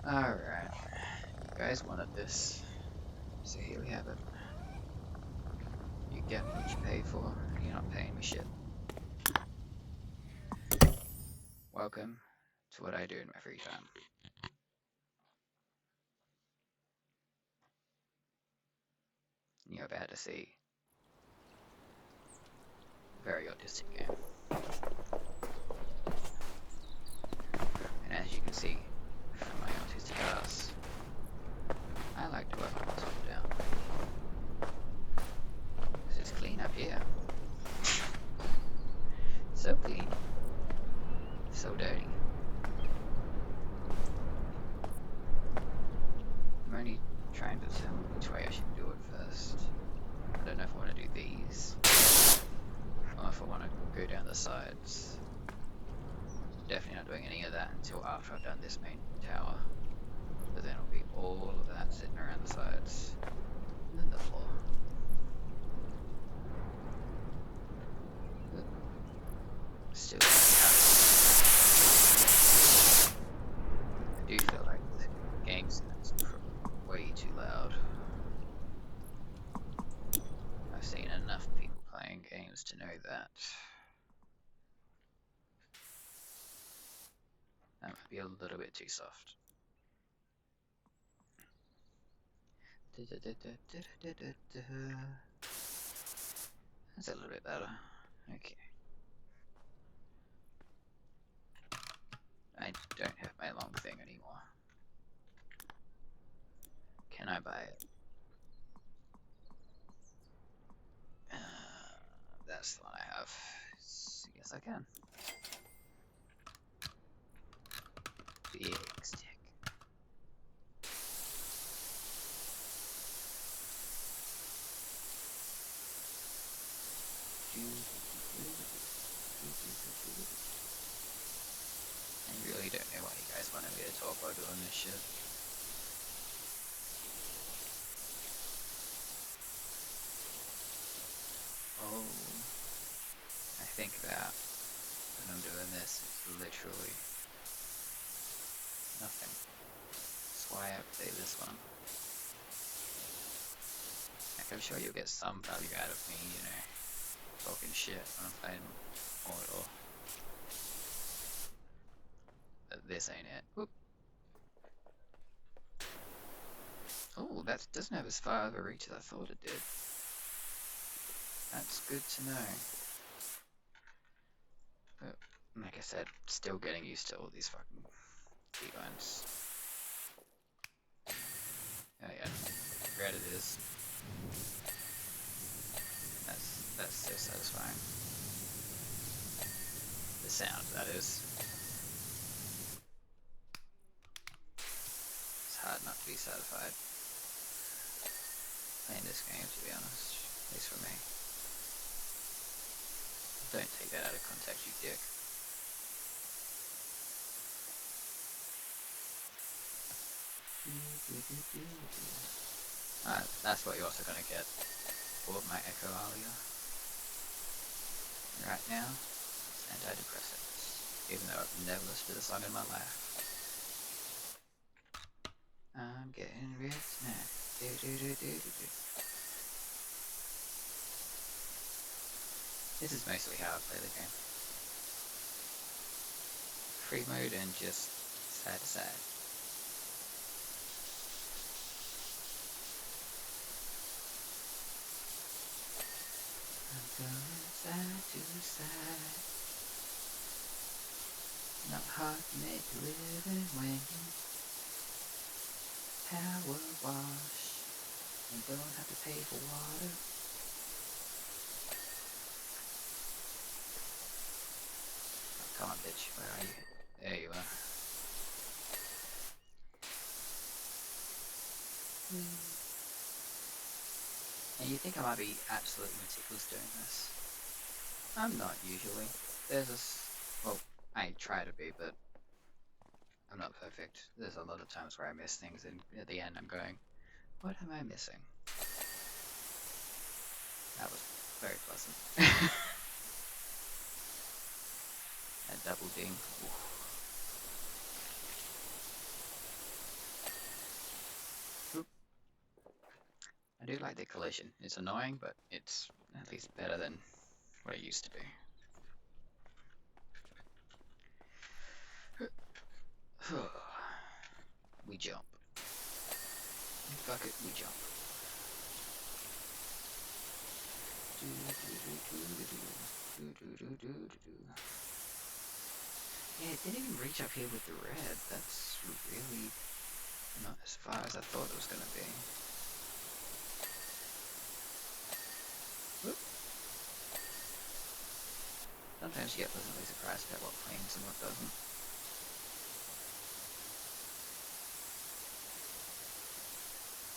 Alright, you guys wanted this, so here we have it. You get what you pay for, and you're not paying me shit. Welcome to what I do in my free time. You're about to see a very autistic game. And as you can see from my autistic ass, I like to work my top down. Because it's clean up here. So clean. So dirty. I'm only trying to determine which way I should do it first. I don't know if I want to do these, or if I want to go down the sides. Definitely not doing any of that until after I've done this main tower. But then it'll be all of that sitting around the sides. And then the floor. Still, I do feel like the game sounds way too loud. I've seen enough people playing games to know that. That might be a little bit too soft. That's a little bit better. Okay. I don't have my long thing anymore. Can I buy it? That's the one I have. Yes, I can. Big stick. I really don't know why you guys wanted me to talk while doing this shit. Oh, I think that when I'm doing this, it's literally nothing. That's why I play this one. Like, I'm sure you'll get some value out of me, you know, talking shit when I'm playing Mortal. But this ain't it. Whoop. Oh, that doesn't have as far of a reach as I thought it did. That's good to know. But, like I said, still getting used to all these fucking keybinds. Oh yeah, red it is. That's so satisfying. The sound, that is. It's hard not to be satisfied playing this game, to be honest. At least for me. Don't take that out of context, you dick. That's what you're also gonna get for my echo earlier. Right now, it's antidepressants, even though I've never listened to the song in my life. I'm getting rich now. This is mostly how I play the game. Free mode and just side to side. I'm going side to side. Not hard to make a living when PowerWash. You don't have to pay for water. Oh, come on, bitch. Where are you? There you are. And you think I might be absolutely meticulous doing this? I'm not usually. There's this. Well, I try to be, but I'm not perfect. There's a lot of times where I miss things, and at the end I'm going, what am I missing? That was very pleasant. A double ding. Ooh. do like the collision. It's annoying, but it's at least better than what it used to be. We jump. Fuck it, we jump. Yeah, it didn't even reach up here with the red. That's really not as far as I thought it was gonna be. Whoop. Sometimes you get pleasantly surprised about what cleans and what doesn't.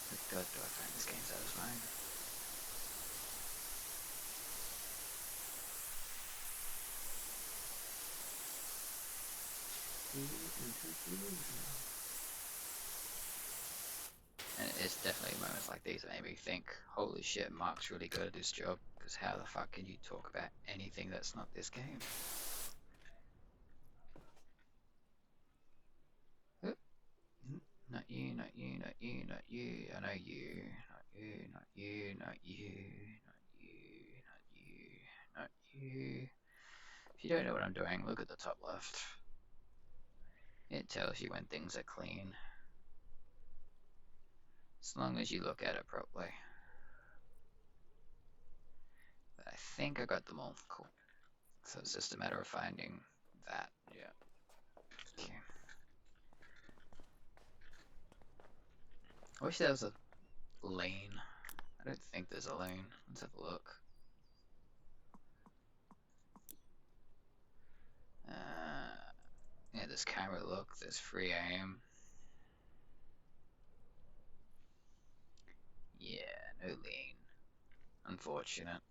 But God, do I find this game satisfying. And it's definitely moments like these that made me think, holy shit, Mark's really good at his job, because how the fuck can you talk about anything that's not this game? Oop. Not you, not you, not you, not you, I know you, not you, not you, not you, not you, not you, not you. If you don't know what I'm doing, look at the top left. It tells you when things are clean. As long as you look at it properly. But I think I got them all. Cool. So it's just a matter of finding that. Yeah. Okay. I wish there was a lane. I don't think there's a lane. Let's have a look. Yeah, there's camera look. There's free aim. Yeah, no lane. Unfortunate.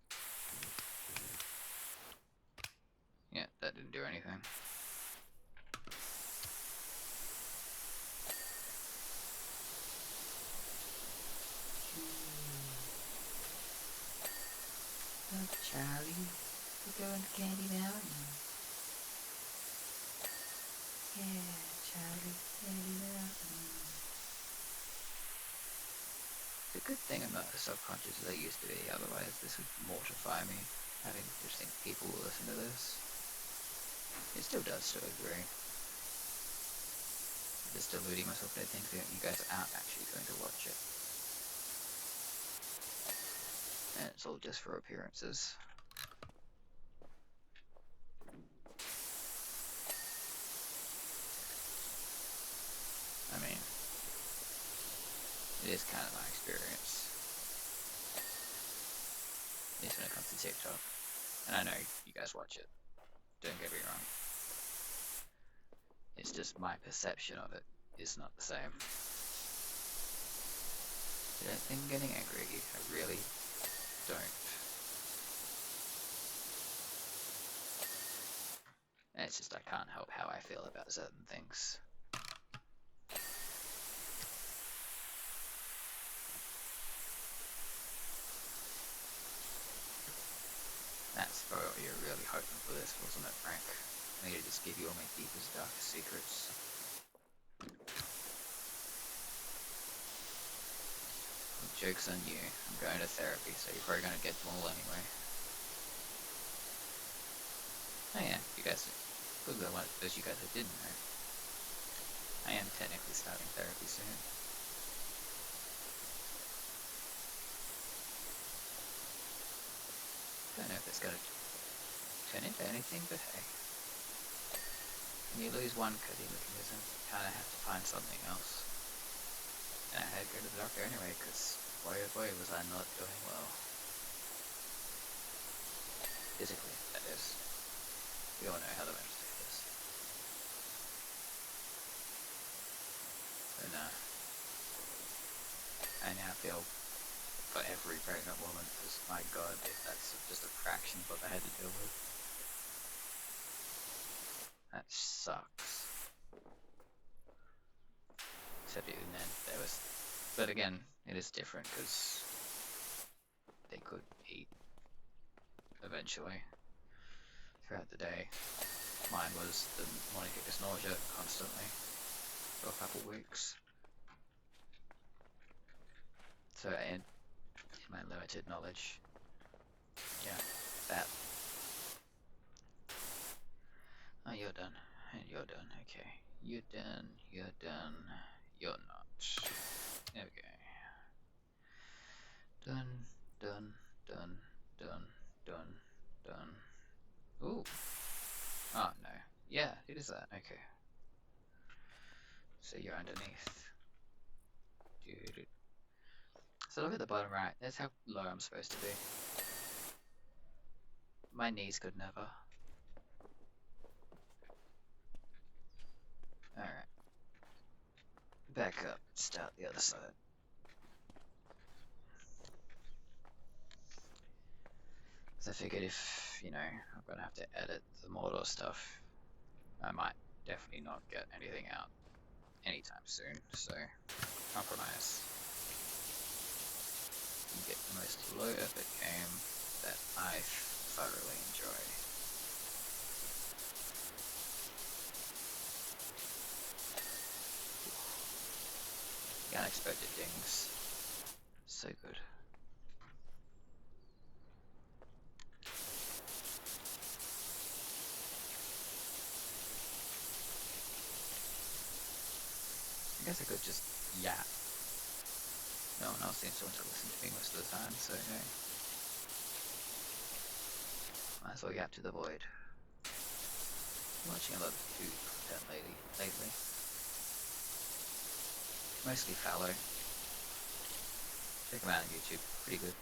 Yeah, that didn't do anything. Look, Charlie, we're going to Candy Mountain. Yeah, Charlie, Candy Mountain. It's a good thing I'm not as subconscious as I used to be, otherwise this would mortify me, having to think people will listen to this. It still does to a degree. Just deluding myself into thinking that you guys aren't actually going to watch it. And it's all just for appearances. I mean, it is kind of my experience. At least when it comes to TikTok. And I know you guys watch it. Don't get me wrong. It's just my perception of it is not the same. I don't think I'm getting angry at you. I really don't. And it's just I can't help how I feel about certain things. That's for what you're really hoping for this, wasn't it, Frank? I need to just give you all my deepest, darkest secrets. Well, joke's on you. I'm going to therapy, so you're probably going to get them all anyway. Oh yeah, you guys, good one of those you guys that didn't know. I am technically starting therapy soon. Don't know if it's going to turn into anything, but hey. When you lose one coping mechanism, you kind of have to find something else. And I had to go to the doctor anyway, because boy oh boy was I not doing well. Physically, that is. We all know how the mental state is. And I now feel for every pregnant woman, because my god, if that's just a fraction of what they had to deal with. That sucks. Except even then, there was... But again, it is different, because they could eat eventually throughout the day. Mine was the morning kickers nausea constantly for a couple weeks. So, and my limited knowledge. Yeah, that. Oh, you're done. And you're done. Okay. You're done. You're done. You're not. Okay. Done. Done. Done. Done. Done. Done. Ooh. Oh, no. Yeah, it is that. Okay. So you're underneath. Dude. So look at the bottom right. That's how low I'm supposed to be. My knees could never. Alright. Back up. Start the other side. Because I figured if, you know, I'm going to have to edit the Mordor stuff, I might definitely not get anything out anytime soon. So, compromise. And get the most low effort game that I thoroughly enjoy. The unexpected dings. So good. I guess I could just yap. No one else seems to want to listen to me most of the time, so hey. Might as well yap to the void. I'm watching a lot of food content lately. Mostly fallow. Check them out on YouTube, pretty good.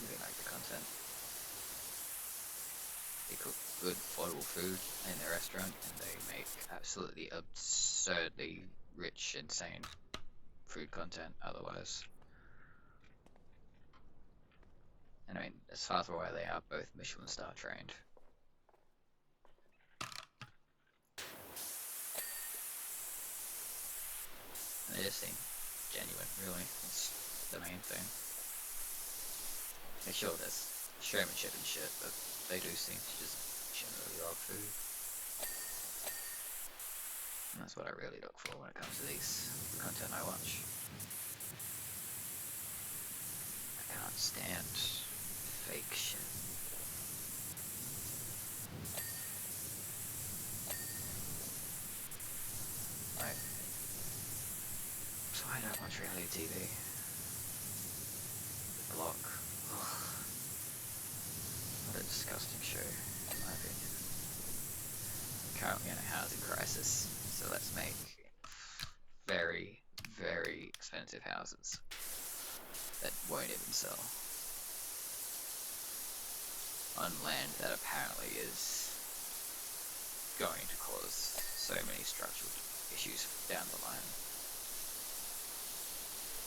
Really like the content. They cook good, affordable food in their restaurant, and they make absolutely absurdly rich, insane food content otherwise. And I mean, as far as where they are, both Michelin star trained. And they just seem genuine, really. It's the main thing. Like, sure, there's showmanship and shit, but they do seem to just generally love food. And that's what I really look for when it comes to these content I watch. I can't stand fake shit. Right. So I don't watch reality TV. The Block. Ugh. What a disgusting show, in my opinion. We're currently in a housing crisis, so let's make very, very expensive houses that won't even sell on land that apparently is going to cause so many structural issues down the line.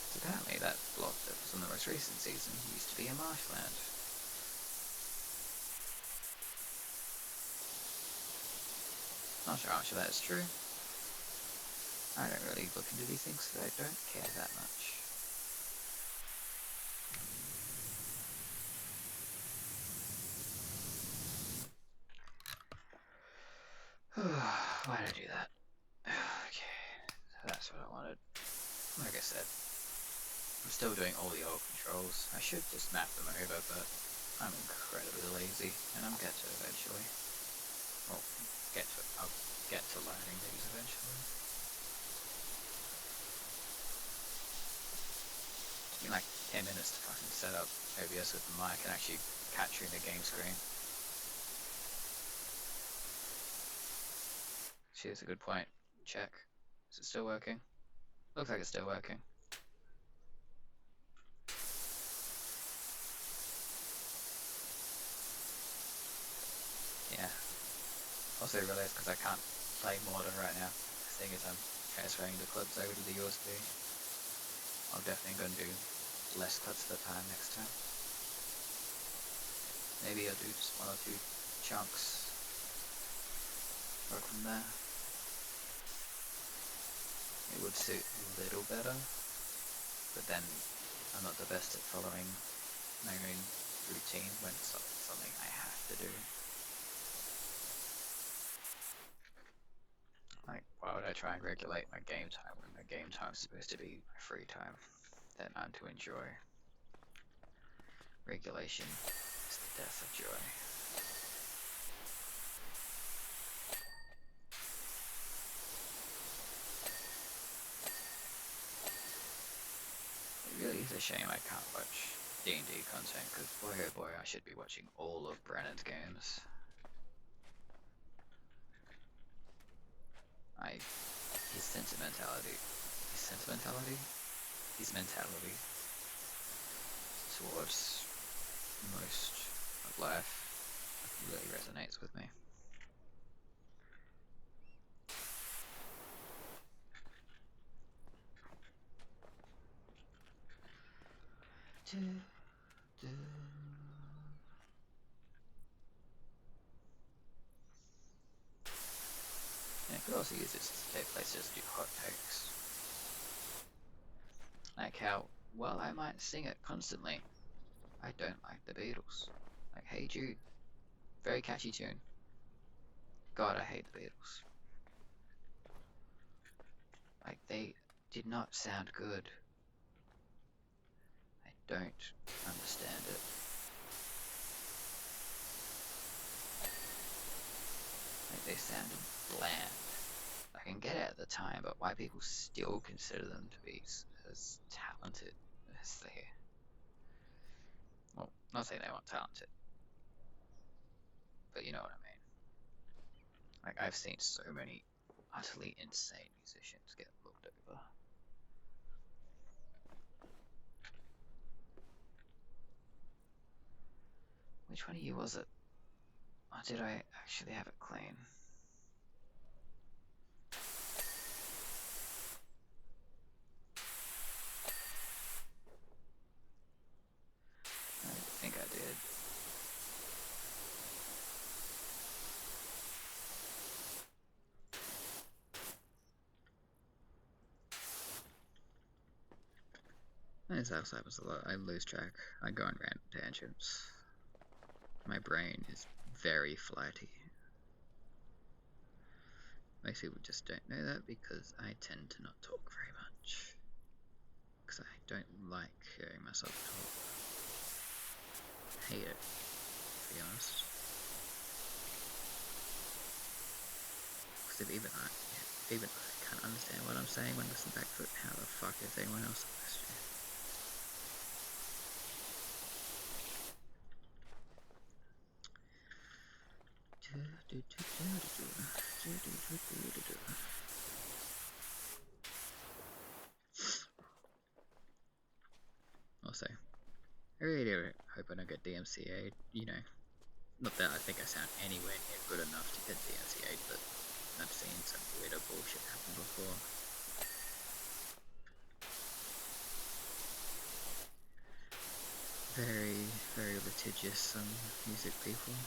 So apparently that block that was on the most recent season used to be a marshland. Not sure how much of that is true. I don't really look into these things because I don't care that much. Why did I do that? Okay, so that's what I wanted. Like I said, I'm still doing all the old controls. I should just map them over, but I'm incredibly lazy, and I'll get to it eventually. Well, I'll get to learning these eventually. It's been like 10 minutes to fucking set up OBS with the mic and actually capturing the game screen. Actually, that's a good point. Check. Is it still working? Looks like it's still working. Yeah. Also realised because I can't play Mordor right now, seeing as I'm transferring the clips over to the USB. I'm definitely going to do less cuts at a time next time. Maybe I'll do just 1 or 2 chunks. Work from there. It would suit a little better, but then I'm not the best at following my own routine when it's something I have to do. Like, why would I try and regulate my game time when my game time is supposed to be my free time? than to enjoy. Regulation is the death of joy. It really is a shame I can't watch D&D content, because boy oh boy, I should be watching all of Brennan's games. His mentality towards most of life really resonates with me. And I could also use this as a safe place just to do hot takes. Like how, while I might sing it constantly, I don't like the Beatles. Like, Hey Jude, very catchy tune. God, I hate the Beatles. Like, they did not sound good. I don't understand it. Like, they sounded bland. I can get it at the time, but why people still consider them to be as talented as they are. Well, not saying they weren't talented, but you know what I mean. Like, I've seen so many utterly insane musicians get looked over. Which one of you was it? Or did I actually have it clean? I think I did. This also happens a lot. I lose track. I go on random tangents. My brain is very flighty. Most people just don't know that because I tend to not talk very much. Because I don't like hearing myself talk. I hate it, to be honest. Because if even I can't understand what I'm saying when I listen back to it, how the fuck is anyone else supposed to? Also, I really do hope I don't get DMCA'd, you know. Not that I think I sound anywhere near good enough to get DMCA'd, but I've seen some weirder bullshit happen before. Very, very litigious music people.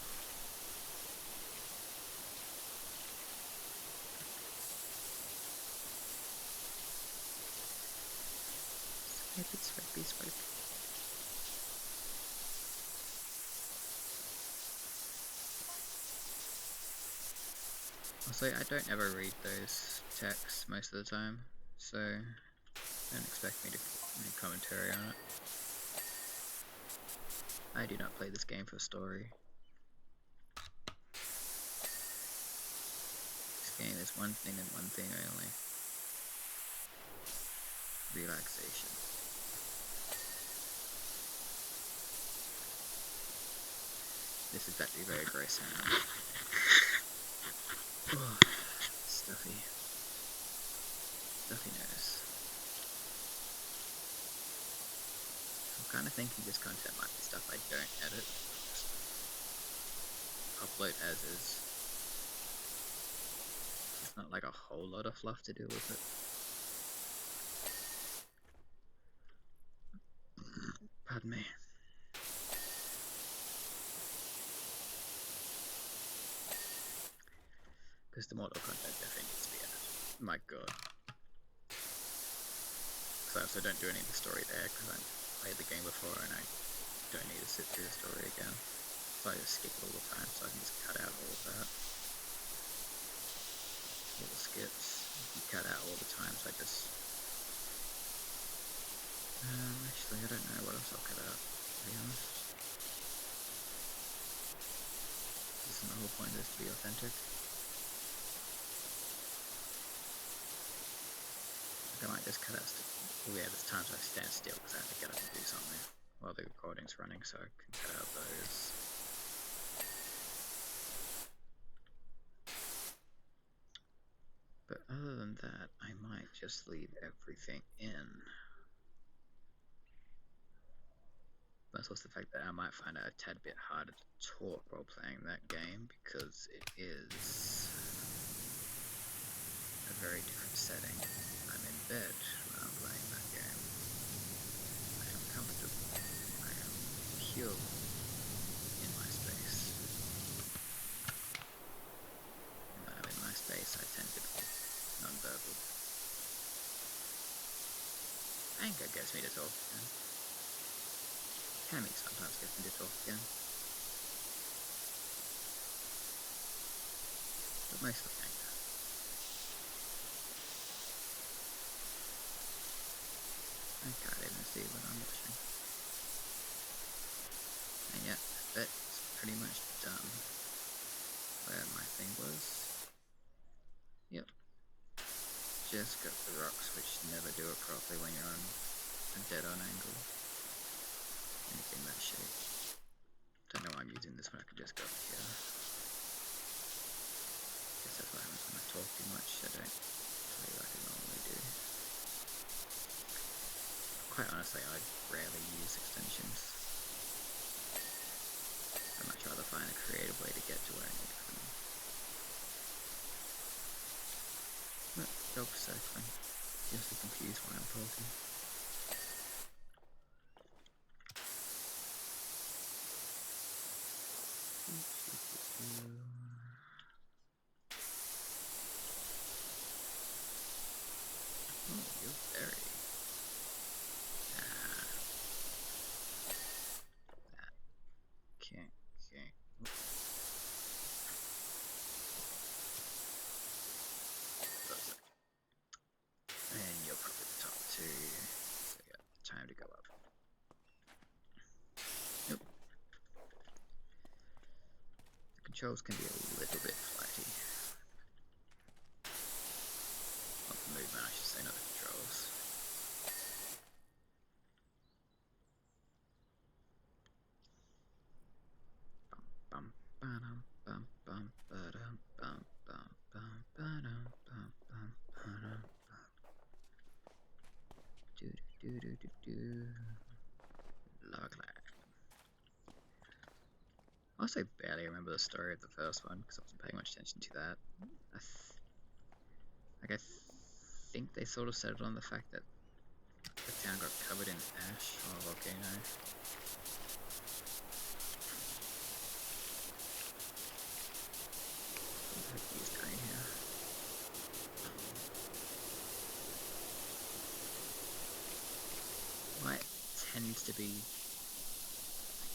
Swipe. Also, I don't ever read those texts most of the time, so don't expect me to make commentary on it. I do not play this game for story. This game is one thing and one thing only. Relaxation. This is actually very gross sound. Oh, stuffy nose. I'm kind of thinking this content might be stuff I don't edit. Upload as is. It's not like a whole lot of fluff to do with it. Pardon me. Because the model content definitely needs to be edited. My god. Because I also don't do any of the story there because I've played the game before and I don't need to sit through the story again. So I just skip it all the time, so I can just cut out all of that. All the skips. You can cut out all the times I just Actually, I don't know what else I'll cut out, to be honest. Isn't the whole point of this to be authentic? Like, I might just cut out oh yeah, there's times I stand still because I have to get up and do something while the recording's running, so I can cut out those. But other than that, I might just leave everything in. That's also the fact that I might find it a tad bit harder to talk while playing that game because it is a very different setting. I'm in bed when I'm playing that game. I am comfortable. I am pure in my space. And when I'm in my space, I tend to be non-verbal. Anger gets me to talk again. Hammy sometimes gets me to talk again. But mostly anger. I can't even see what I'm watching. And yeah, that's pretty much done. Where my thing was. Yep. Just got the rocks, which never do it properly when you're on a dead-on angle. Anything that shape. Don't know why I'm using this when I could just go up here. Guess that's what happens when I talk too much. I don't play like I normally do. Quite honestly, I rarely use extensions. I'd much rather find a creative way to get to where I need to go. But dog circling. You're so confused why I'm talking. Oh, you're very... That. Okay. And you're probably the top two, so you got time to go up. Yep. The controls can be a little bit flighty. Not the movement, I should say, not the controls. Bum bum bum bum bum bum bum bum bum bum bum bum. Do do do do do. Log lag. I also barely remember the story of the first one because I wasn't paying much attention to that. I think they sort of settled on the fact that the town got covered in ash or a volcano. Use green here. Light tends to be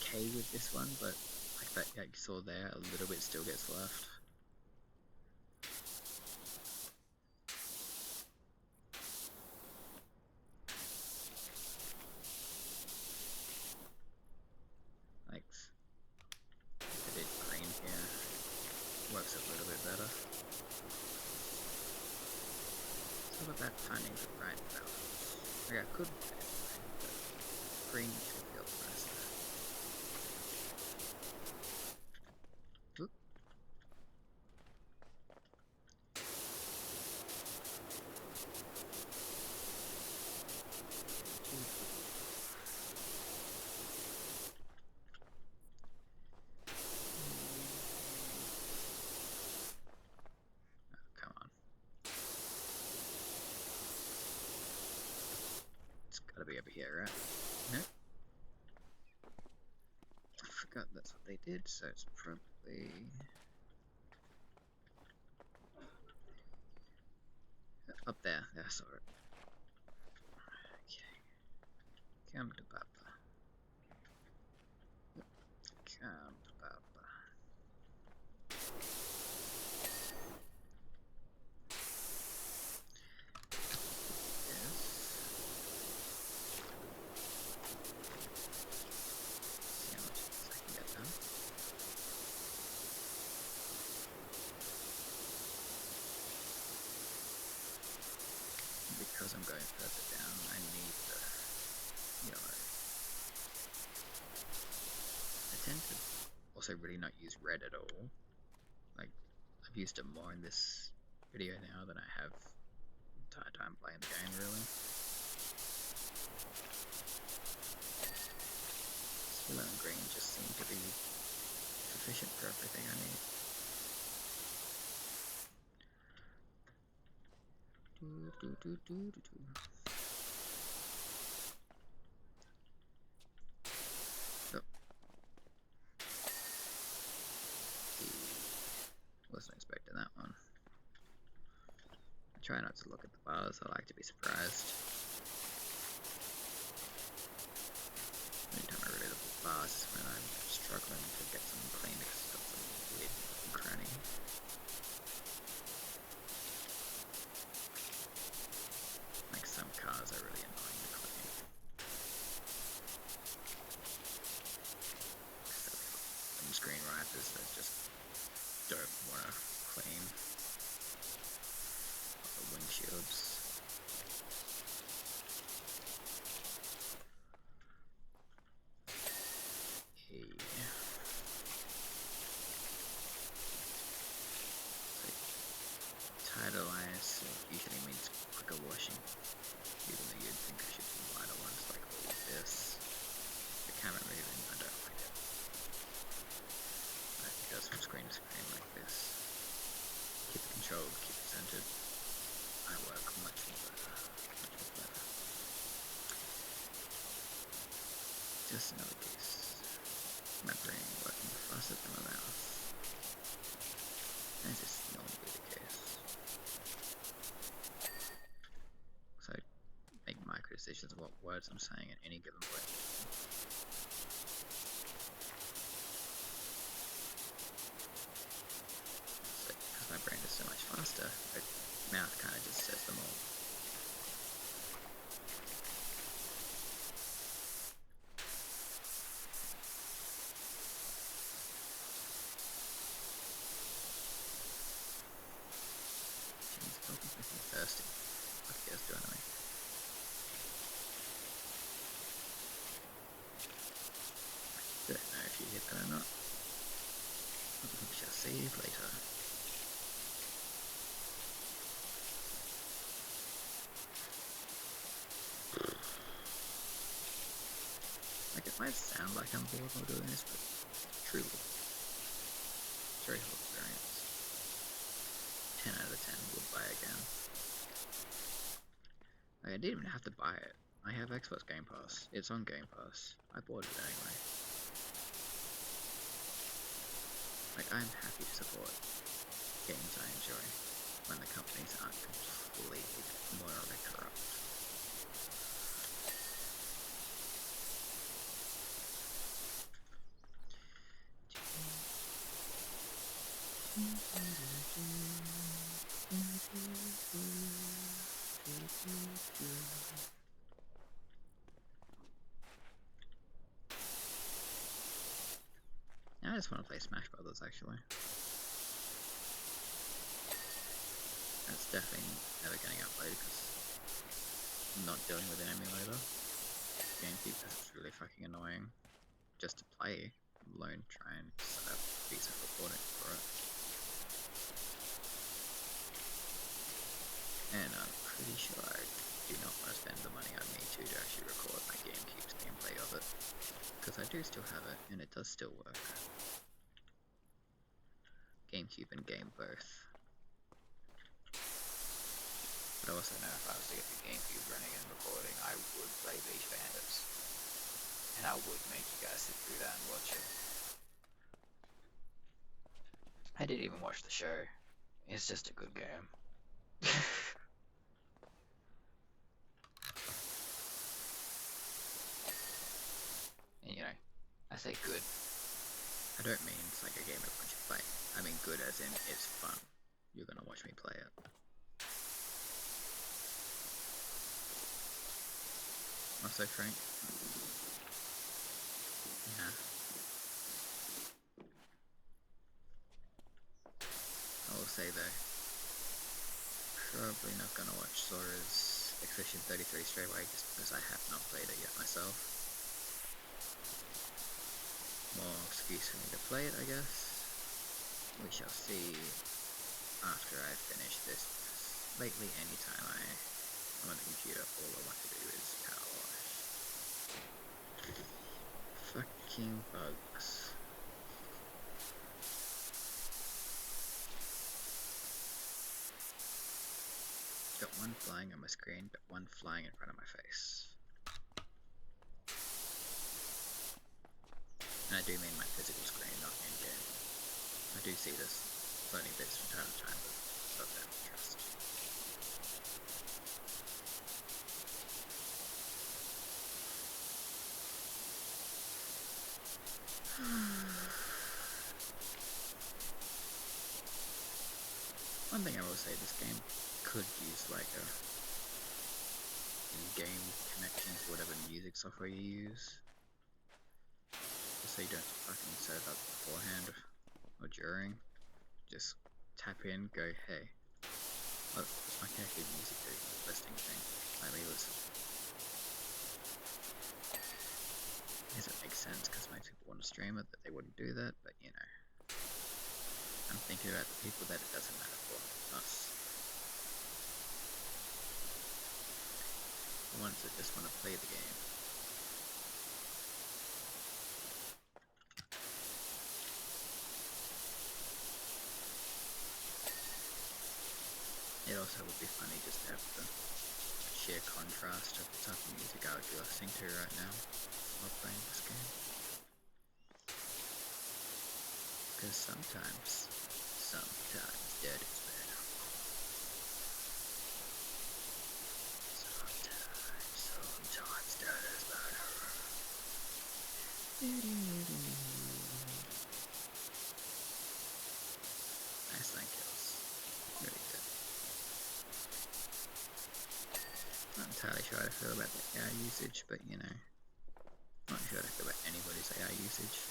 okay with this one, but like that you saw there, a little bit still gets left. Like, if I did green here, works a little bit better. It's all about finding the right balance. Like I could play it, but green should feel nicer. Oop. Come on. It's gotta be over here, right? Nope. I forgot that's what they did, so it's probably... Up there, yeah, I saw it. Okay. Come to Papa. Come to Papa. Yes. because I'm going further down, I need the yellow. I tend to also really not use red at all. Like, I've used it more in this video now than I have the entire time playing the game, really. Yellow and green just seem to be sufficient for everything I need. Oh. Wasn't expecting that one. I try not to look at the bars, I like to be surprised. Anytime I really look at the bars is when I'm struggling to get something clean because it's got some weird cranny. Like some cars are really annoying to clean. Some screen wipers that just don't want to clean. Like the windshields. Tighter lines usually means quicker washing, even though you'd think I should do wider ones like all of this. The camera moving, I don't like it. It goes from screen to screen like this. Keep it controlled, keep it centered. I work much more better. Just another case. My brain working faster than my mouth. That is normally the case. So I make micro decisions of what words I'm saying at any given point. So because my brain is so much faster, my mouth kind of just says them all. Thirsty. What are you guys doing to me? Don't know if you hit that or not. We shall see later. Like, it might sound like I'm bored while doing this, but truly, it's very cool experience. 10 out of 10 would buy again. Like, I didn't even have to buy it. I have Xbox Game Pass. It's on Game Pass. I bought it anyway. Like, I'm happy to support games I enjoy when the companies aren't completely morally corrupt. Now I just want to play Smash Brothers, actually. That's definitely never getting uploaded because I'm not dealing with an emulator. GameCube, because it's really fucking annoying just to play, let alone try and set up decent recording for it. And I'm pretty sure I do not want to spend the money I need to actually record my GameCube's gameplay of it, because I do still have it and it does still work. GameCube and Game both. But I also know if I was to get the GameCube running and recording, I would play Beach Bandits. And I would make you guys sit through that and watch it. I didn't even watch the show. It's just a good game. And you know, I say good. I don't mean it's like a game of bunch of play. I mean good as in it's fun. You're gonna watch me play it. Also, Frank. Yeah. I will say though, probably not gonna watch Sora's Expedition 33 straight away just because I have not played it yet myself. More excuse for me to play it, I guess. We shall see after I finish this. Lately, anytime I'm on the computer, all I want to do is PowerWash. Fucking bugs. Got one flying on my screen, but one flying in front of my face. And I do mean my physical screen, not in-game. I do see this floating bits from time to time, but it's not that interest. One thing I will say, this game could use like a in-game connection to whatever music software you use. Just so you don't fucking set it up beforehand or during. Just tap in, go, hey, look, what's my connected music listing thing? Let me listen. I guess it makes sense because most people want to stream it, that they wouldn't do that, but you know. I'm thinking about the people that it doesn't matter for, us. The ones that just want to play the game. It also would be funny just to have the sheer contrast of the type of music I would be listening to right now while playing this game. Because sometimes dead is better. Sometimes dead is better. Nice line kills. Really good. Not entirely sure how to feel about the AI usage, but you know, not sure how to feel about anybody's AI usage.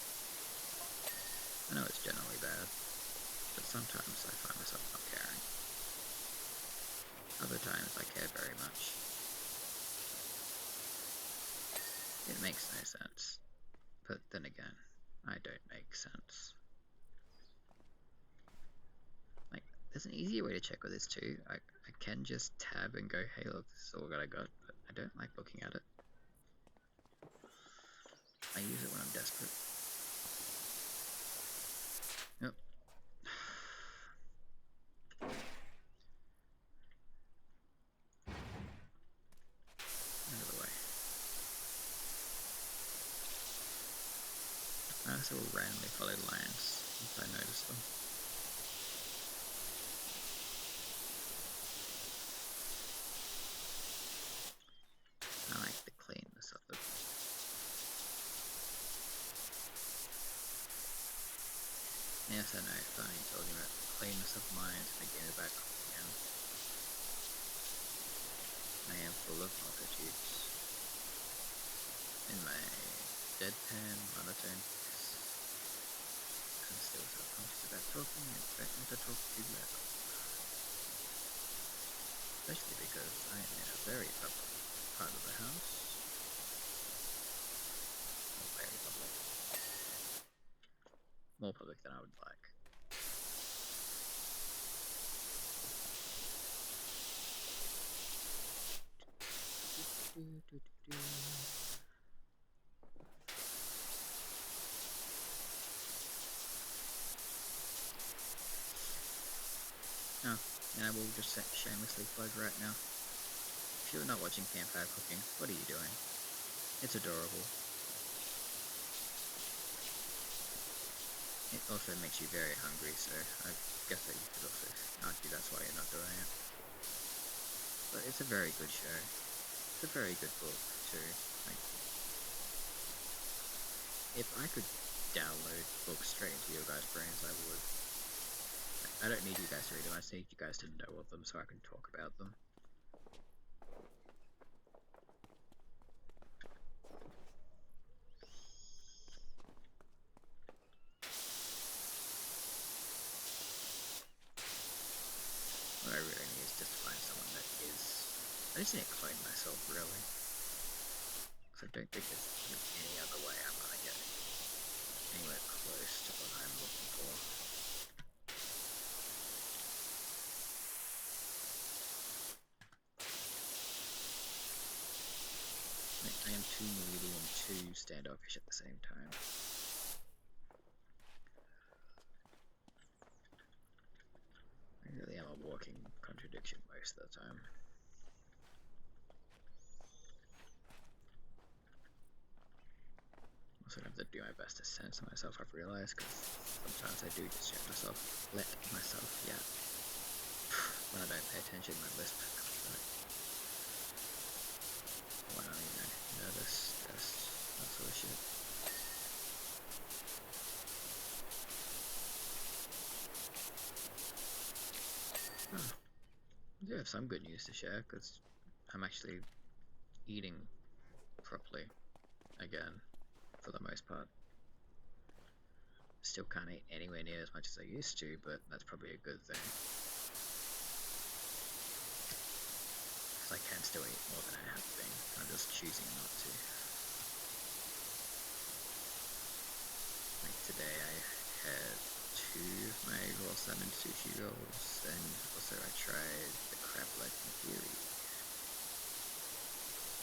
I know it's generally bad, but sometimes I find myself not caring. Other times I care very much. It makes no sense, but then again, I don't make sense. Like, there's an easier way to check with this too. I can just tab and go, hey look, this is all that I got, but I don't like looking at it. I use it when I'm desperate. Yep. Out of the way. I also will randomly follow lions if I notice them. I like the cleanness of them. Yes, I know, funny talking about the cleanness of lions and again about again. I am full of multitudes. In my deadpan monotone voice. I'm still self-conscious about talking and expect me to talk too loud. Especially because I am in a very public part of the house. Not very public. More public than I would like. Oh, and I will just shamelessly plug right now. If you're not watching campfire cooking, what are you doing? It's adorable. It also makes you very hungry, so I guess that you could also argue that's why you're not doing it. But it's a very good show. It's a very good book, too. Like, if I could download books straight into your guys' brains, I would. I don't need you guys to read them, I just need you guys to know of them so I can talk about them. What I really need is just to find someone that is I just need to clone myself, really. Because I don't think there's any other way I'm gonna get anywhere close to what I'm looking for. I am too needy and too standoffish at the same time. I really am a walking contradiction most of the time. Also have to do my best to censor myself, I've realised, because sometimes I do just let myself yap. When I don't pay attention, my lisp comes back. When I'm, nervous, stressed, that sort of shit. Oh, I do have some good news to share, because I'm actually eating properly again, for the most part. Still can't eat anywhere near as much as I used to, but that's probably a good thing. Because I can still eat more than I have been, I'm just choosing not to. Like today I had 2 of my raw salmon sushi rolls, and also I tried the crab leg nigiri.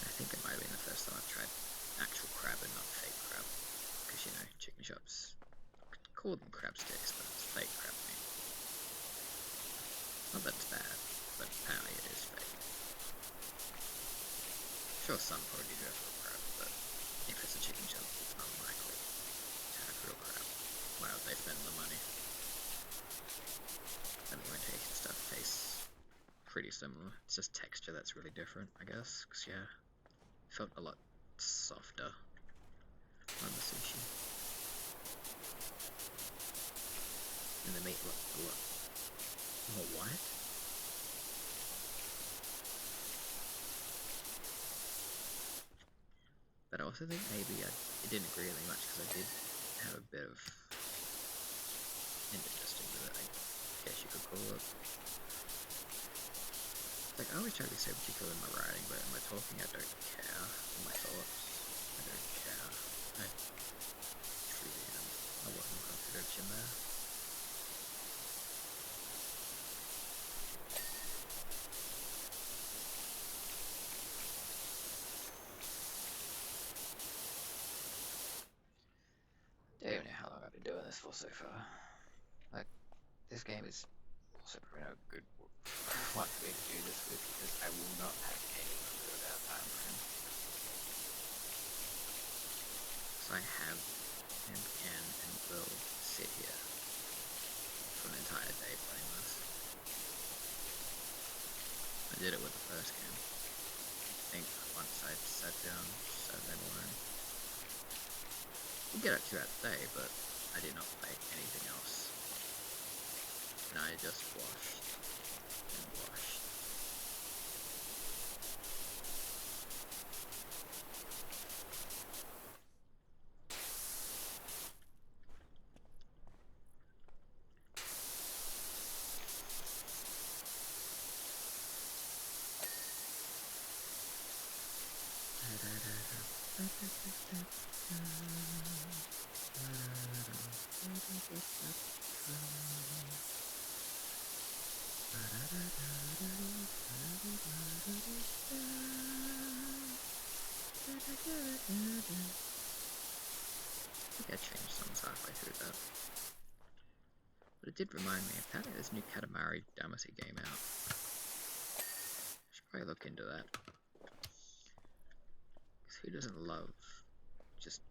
I think it might have been the first time I've tried actual crab and not fake crab, because chicken shops call them crab sticks, but it's fake crab meat. Not that it's bad, but apparently it is fake. Sure, some probably do have real crab, but if it's a chicken shop, it's unlikely to have real crab. Why would they spend the money? And the orientation stuff tastes pretty similar. It's just texture that's really different, I guess. Because yeah, it felt a lot softer on the sushi. And the meat looked a lot more white. But I also think maybe it didn't agree with me much because I did have a bit of indigestion with it, I guess you could call it. Like, I always try to be so particular in my writing, but in my talking I don't care. In my thoughts, I don't care. I truly am a walking contradiction there. Don't even know how long I've been doing this for so far. Like, this game is also probably not a good one for me to do this with, because I will not have any clue about time frame. So I have and can and will sit here for an entire day playing this. I did it with the first game. I think once I sat down Saturday morning. We'll get it throughout the day, but I did not play anything else. And I just washed and washed. I think I changed songs halfway through that. But it did remind me, apparently there's a new Katamari Damacy game out. I should probably look into that. Because who doesn't love just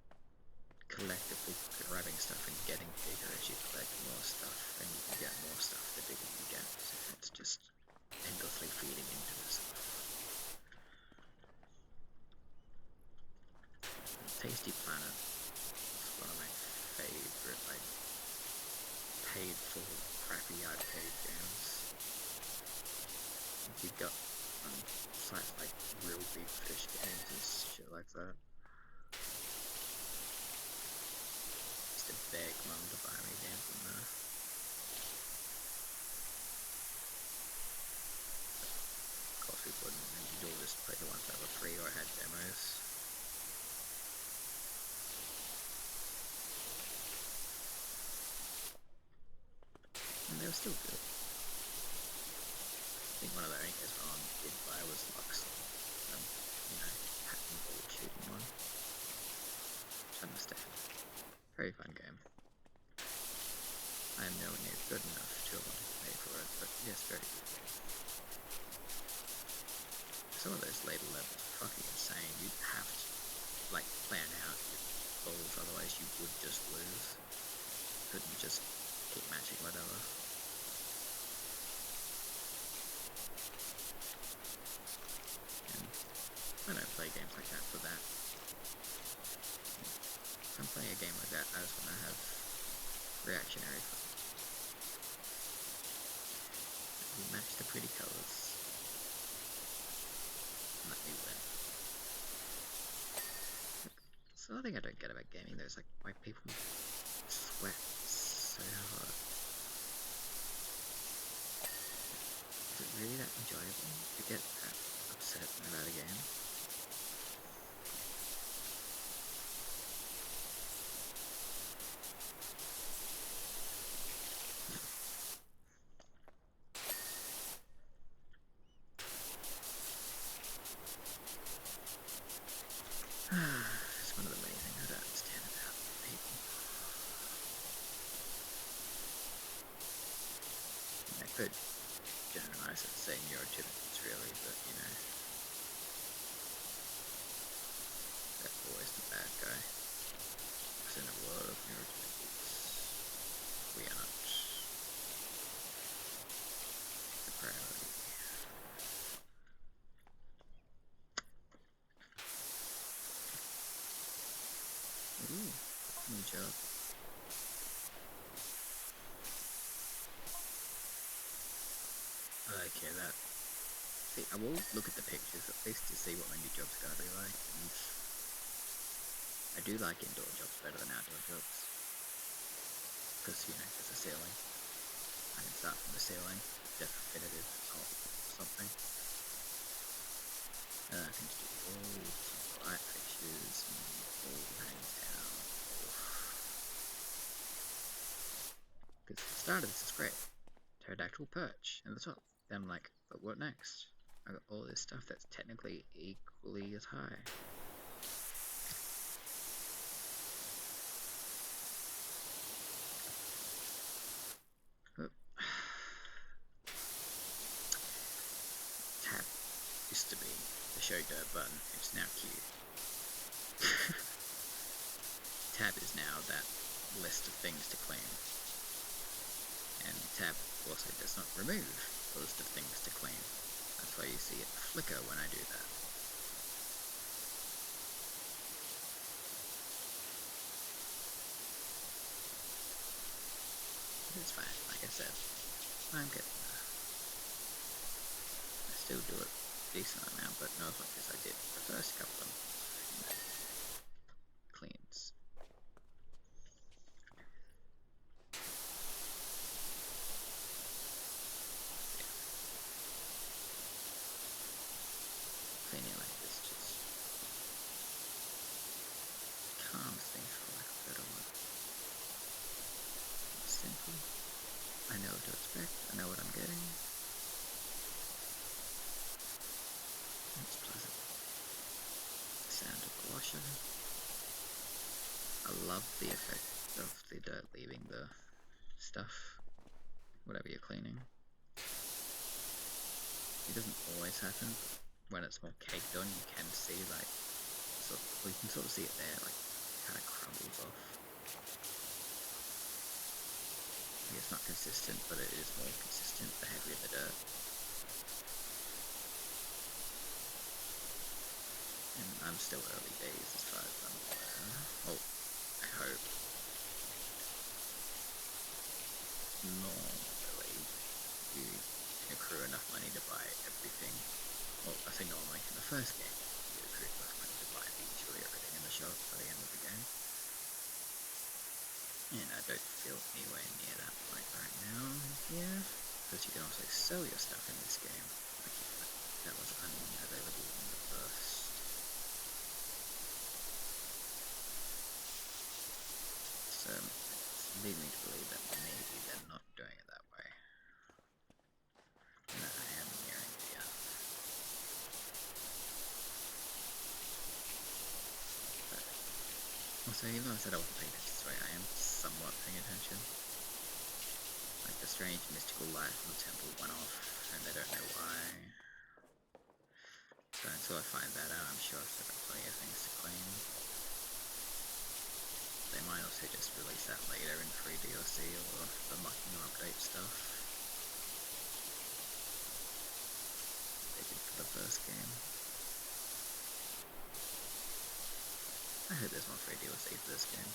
collectively grabbing stuff and getting bigger as you collect more stuff, and you can get more stuff the bigger you get. So it's just endlessly feeding into this stuff. Tasty Planet is one of my favorite, like, paid for crappy arcade games. You got sites like Real Big Fish games and shit like that. Just to beg mum to buy me a game from there. Of course we wouldn't, and you'd all just play the ones that were free or had demos. And they were still good. I think one of the only games I did buy was Lux, hacking ball shooting one. Which I understand. Very fun game. I am nowhere near good enough to want to pay for it, but yes, very good game. Some of those later levels are fucking insane. You'd have to, plan out your balls, otherwise you would just lose. Couldn't just keep matching whatever. And I don't play games like that for that. If I'm playing a game like that, I just want to have reactionary fun. You match the pretty colours. Let me win. It's another thing I don't get about gaming though, is why people sweat so hard. Is it really that enjoyable to get that upset about a game? It's one of the many things I don't understand about people. I could generalize it and say neurotypicals really, but they're always the bad guy. Because in a world of neurotypicals, we are not the priority. Ooh, good job. Okay, that. See, I will look at the pictures at least to see what my new job's gonna be like, and I do like indoor jobs better than outdoor jobs. Because, there's a ceiling. I can start from the ceiling, definitive top something. And I can just do walls, light fixtures, and all hangs down. Because for the start of this is great. Pterodactyl perch at the top. Then I'm like, but what next? I got all this stuff that's technically equally as high. Tab used to be the show dirt button, it's now Q. Tab is now that list of things to clean. And tab also does not remove the list of things to clean. That's why you see it flicker when I do that. It's fine, like I said. I'm getting there. I still do it a decent amount, but not as much as I did the first couple of cleans. Cleaning like this just calms things, for lack of a better word. It's simple. I know what to expect. I know what I'm getting. It's pleasant. The sound of the washer. I love the effect of the dirt leaving the stuff, whatever you're cleaning. It doesn't always happen, but when it's more caked on, you can see you can sort of see it there, kind of crumbles off. It's not consistent, but it is more consistent the heavier the dirt. And I'm still early days as far as I'm aware. Oh, I hope. Normally, you accrue enough money to buy everything. Well, I say normally, in the first game, you accrue enough money to buy literally everything in the shop by the end of the game. And I don't feel anywhere near that point right now, because you can also sell your stuff in this game. That was unavailable So it's leading me to believe that maybe they're not doing it that way. And that I am nearing the end. But also, even though I said I wasn't paying attention this way, I am somewhat paying attention. Like the strange mystical light from the temple went off, and they don't know why. So until I find that out, I'm sure I've still got plenty of things to claim. They might also just release that later in free DLC or the mucking or update stuff. They did for the first game. I hope there's more free DLC for this game.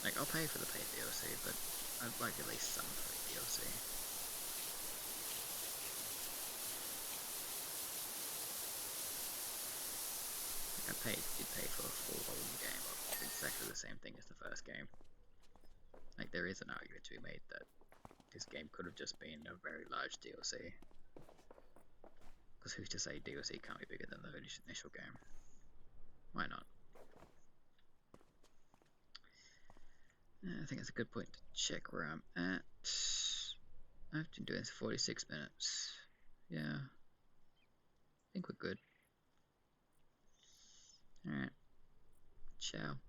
Like, I'll pay for the paid DLC, but I'd like at least some free DLC. Like, did pay for a full volume game of exactly the same thing as the first game. Like, there is an argument to be made that this game could have just been a very large DLC. Because who's to say DLC can't be bigger than the initial game? Why not? I think that's a good point to check where I'm at. I've been doing this for 46 minutes. Yeah. I think we're good. Alright. Ciao.